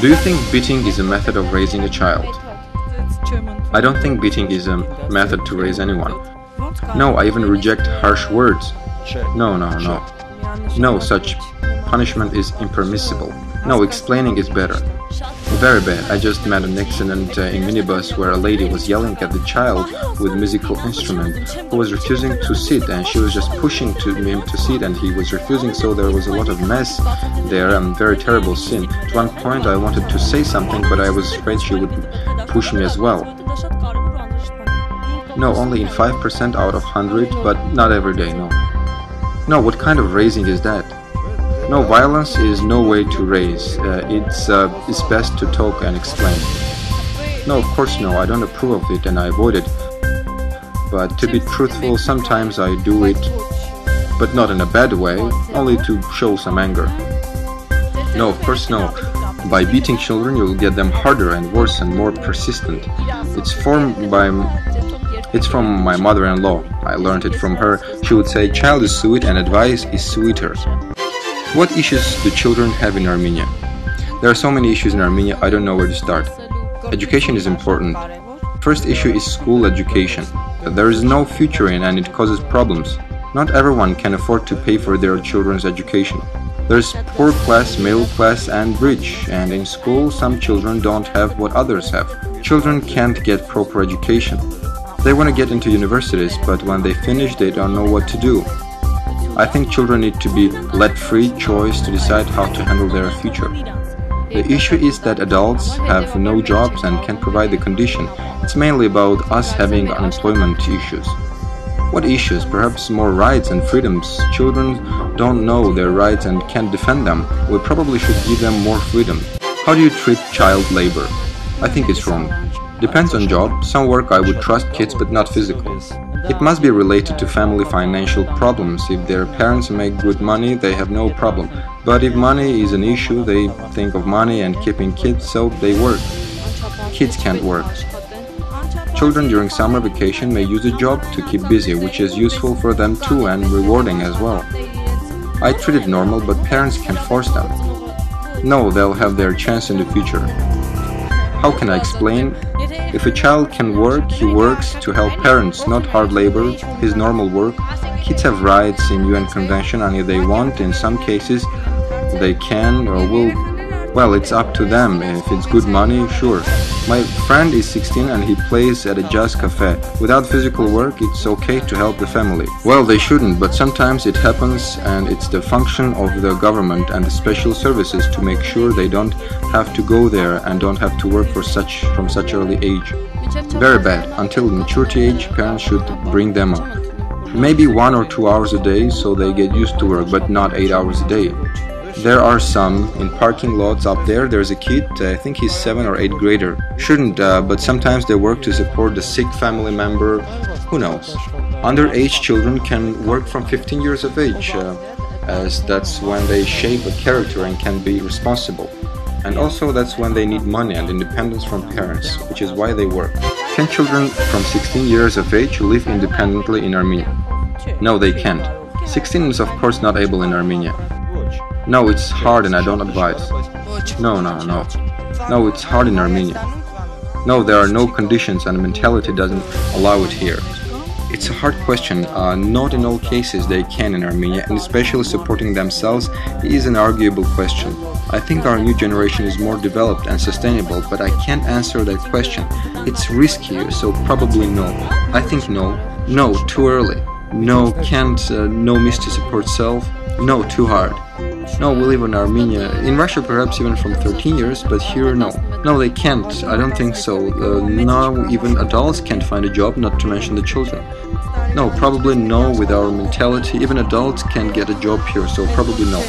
Do you think beating is a method of raising a child? I don't think beating is a method to raise anyone. No, I even reject harsh words. No. No, such punishment is impermissible. No, explaining is better. Very bad. I just met an accident in minibus where a lady was yelling at the child with musical instrument who was refusing to sit, and she was just pushing him to sit and he was refusing, so there was a lot of mess there and very terrible scene. At one point I wanted to say something, but I was afraid she would push me as well. No, only in 5% out of 100, but not every day, no. No, what kind of raising is that? No, violence is no way to raise. It's best to talk and explain. No, of course no, I don't approve of it and I avoid it. But to be truthful, sometimes I do it, but not in a bad way, only to show some anger. No, of course no. By beating children, you'll get them harder and worse and more persistent. It's from my mother-in-law. I learned it from her. She would say, "Child is sweet and advice is sweeter." What issues do children have in Armenia? There are so many issues in Armenia, I don't know where to start. Education is important. First issue is school education. There is no future in and it causes problems. Not everyone can afford to pay for their children's education. There's poor class, middle class and rich, and in school some children don't have what others have. Children can't get proper education. They want to get into universities, but when they finish they don't know what to do. I think children need to be let free choice to decide how to handle their future. The issue is that adults have no jobs and can't provide the condition. It's mainly about us having unemployment issues. What issues? Perhaps more rights and freedoms. Children don't know their rights and can't defend them. We probably should give them more freedom. How do you treat child labor? I think it's wrong. Depends on job. Some work I would trust kids, but not physical. It must be related to family financial problems. If their parents make good money, they have no problem. But if money is an issue, they think of money and keeping kids, so they work. Kids can't work. Children during summer vacation may use a job to keep busy, which is useful for them too and rewarding as well. I treat it normal, but parents can't force them. No, they'll have their chance in the future. How can I explain? If a child can work, he works to help parents, not hard labor, his normal work. Kids have rights in UN Convention, and if they want, in some cases, they can or will. Well, it's up to them. If it's good money, sure. My friend is 16 and he plays at a jazz cafe. Without physical work, it's okay to help the family. Well, they shouldn't, but sometimes it happens, and it's the function of the government and the special services to make sure they don't have to go there and don't have to work from such early age. Very bad. Until maturity age, parents should bring them up. Maybe 1 or 2 hours a day so they get used to work, but not 8 hours a day. There are some in parking lots up there. There's a kid, I think he's 7 or 8 grader. Shouldn't, but sometimes they work to support a sick family member. Who knows? Underage children can work from 15 years of age, as that's when they shape a character and can be responsible. And also that's when they need money and independence from parents, which is why they work. Can children from 16 years of age live independently in Armenia? No, they can't. 16 is of course not able in Armenia. No, it's hard and I don't advise. No. No, it's hard in Armenia. No, there are no conditions and mentality doesn't allow it here. It's a hard question. Not in all cases they can in Armenia, and especially supporting themselves is an arguable question. I think our new generation is more developed and sustainable, but I can't answer that question. It's riskier, so probably no. I think no. No, too early. No, can't. No means to support self. No, too hard. No, we live in Armenia. In Russia perhaps even from 13 years, but here no. No, they can't. I don't think so. Now even adults can't find a job, not to mention the children. No, probably no with our mentality. Even adults can't get a job here, so probably no.